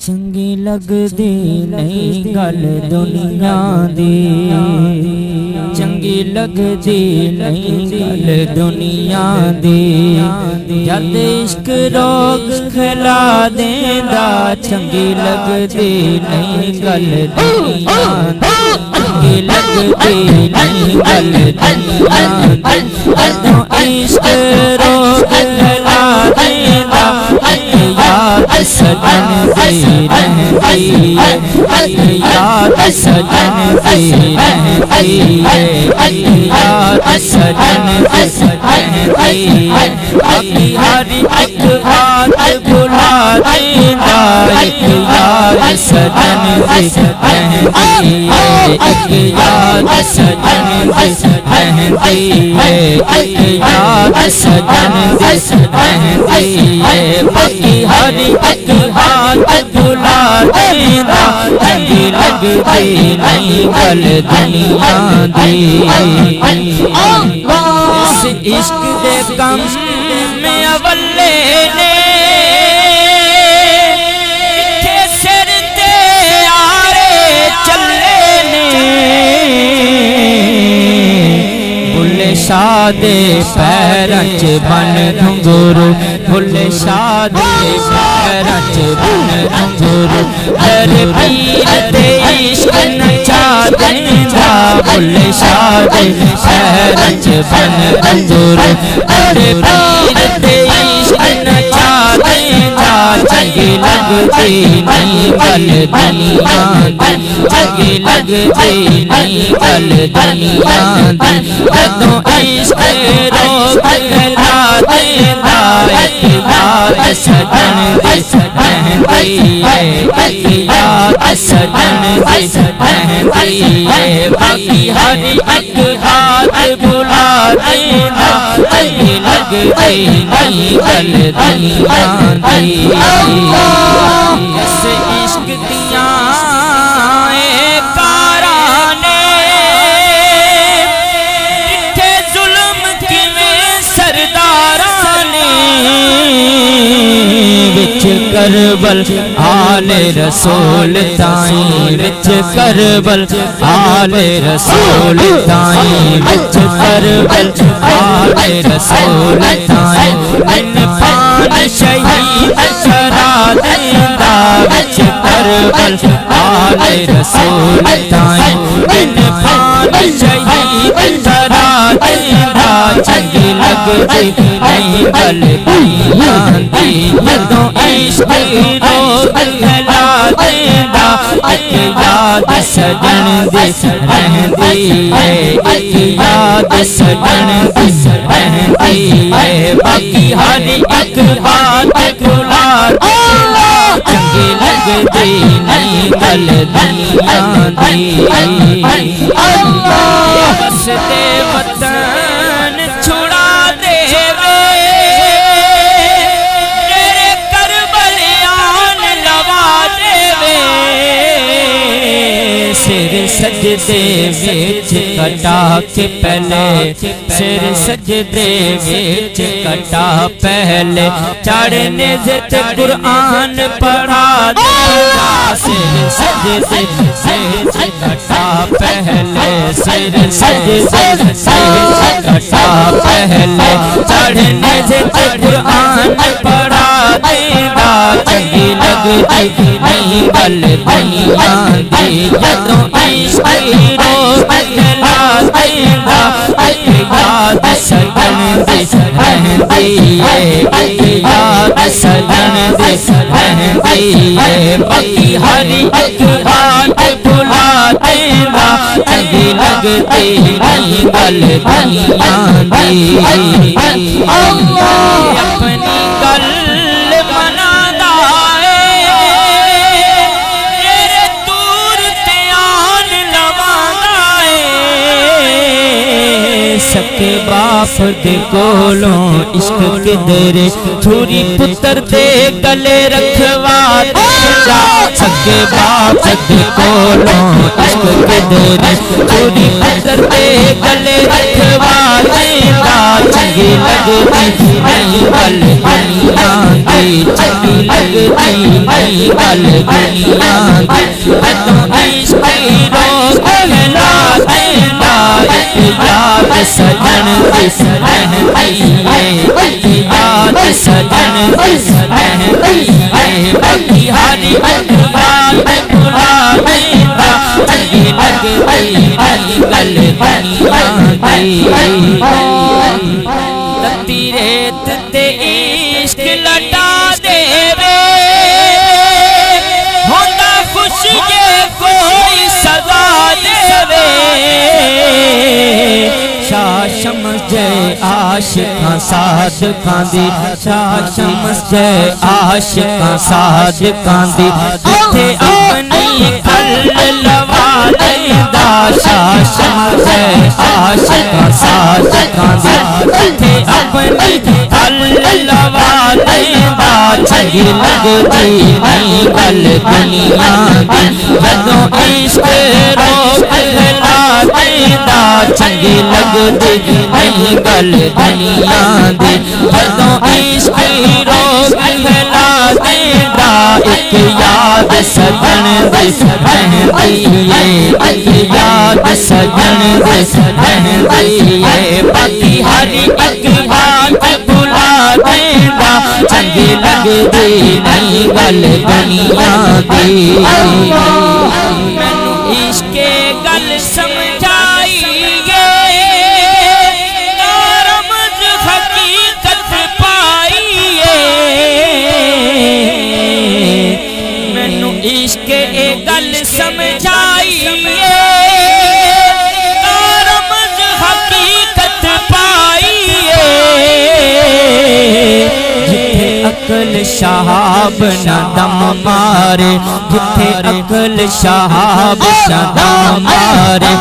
चंगी लगदी नहीं गल दुनिया दी, चंगी लगदी नहीं गल दुनिया दी। जद इश्क रोग खिला देंदा, चंगी लगदी नहीं गल दुनिया दी, चंगी लगदी नहीं गल दुनिया दी। जदों इश्क रोग खिला देंदा, याद सजन दी रहती है, याद सजन दी रहती है, याद सजन दी रहती है। बाकी हर एक बात भुला देंदा, एक याद सजन दी रहती है, एक याद सजन दी रहती है, एक याद सजन दी रहती है। बाकी हर एक बात भुला देंदा, चंगी लगदी नहीं गल दुनिया दी। इस इश्क दे कम में अवले ने इत्थे सिर ते आरे चले ने, बुल्ले शाह दे पैरां च बन घुंघरू, बुल्ले शाह दे पैरां च बन घुंघरू। दर पीर ते इश्क नचा देंदा, बुल्ले शाह दे पैरां च बन घुंघरू। दर पीर ते इश्क नचा देंदा, चंगी लगदी नहीं गल दुनिया दी, चंगी लगदी नहीं गल दुनिया दी। जदों इश्क रोग खिला देंदा, एक याद सजन दी रहती है, एक याद सजन दी रहती है। बाकी हर एक बात भुला देंदा, चंगी लगदी नहीं गल दुनिया दी। इस इश्क दियां काराने इत्थे जुल्म किवें सरदारां ने, विच करबल आले रसूल ताईं, विच करबल आले रसूल ताईं, विच करबल आले रसूल ताईं। इन पान शहीद करा देंदा, विच करबल आले रसूल ताईं। इन पान शहीद करा देंदा, चंगी लगदी नहीं गल दुनिया दी। जदों इश्क रोग खिला देंदा, एक याद सजन दी रहती है, एक याद सजन दी रहती है। बाकी हर एक बात भुला देंदा, चंगी लगदी नहीं गल दुनिया दी। बसते वतन छुड़ा देवे, तेरे करबलियान लवा देवे। सिर सजदे विच कटा के पहले, सिर सजदे विच कटा पहले, चढ़ने से कुरान पढ़ा देंदा। सिर सजदे विच कटा पहले, सिर सजदे विच कटा पहले, चढ़ने से कुरान पढ़ा देंदा, चंगी लगदी नहीं गल दुनिया दी। जदों इश्क रोग खिला देंदा, एक याद सजन दी रहती है, एक याद सजन दी रहती है। बाकी हर एक बात भुला देंदा, चंगी लगदी नहीं गल दुनिया दी। अपनी गल मनादा सके बाप दे कोलों इश्क किधरे, छुरी पुत्र दे गले रखवा देंदा। सके के बापत कोलों इश्क के देने चोरी करते गले रखवा देगा चंगी लगती नहीं गल दुनिया की चंगी लगती नहीं गल दुनिया की तो इश्क रोग फैला देगा याद सजन किस रहती है याद सजन किस रहती है बाकी हरी बात भुला देगा चंगी लगती नहीं गल दुनिया की तती रेत ते इश्क लटा देवे होता खुश ये कोई सदा देवे शाह शम्स जय आशिकां सादिकां दी शाह शम्स जय आशिकां सादिकां दी जिथे अपनी कल लवा देंदा शाह शम्स जय आशिकां सादिकां दी जिथे अपनी कल लवा देंदा चंगी लगती नहीं गल दुनिया की जदों इश्क रोक फैला देंदा चंगी लगती नहीं गल दुनिया दी जदों इश्क रोक फैला देंदा एक याद सजन दी रहती है एक याद सजन दी रहती है बाकी हरी एक बात भुला देंदा चंगी लगती नहीं गल दुनिया दी मैनू इश्क गल समझाइए रमज हकीकत पाइए मैनू इश्क गल समझाइए रमज हकीकत पाइए जिथे अकल शहाब न दम मारे जिथे अकल शहाब न दम मारे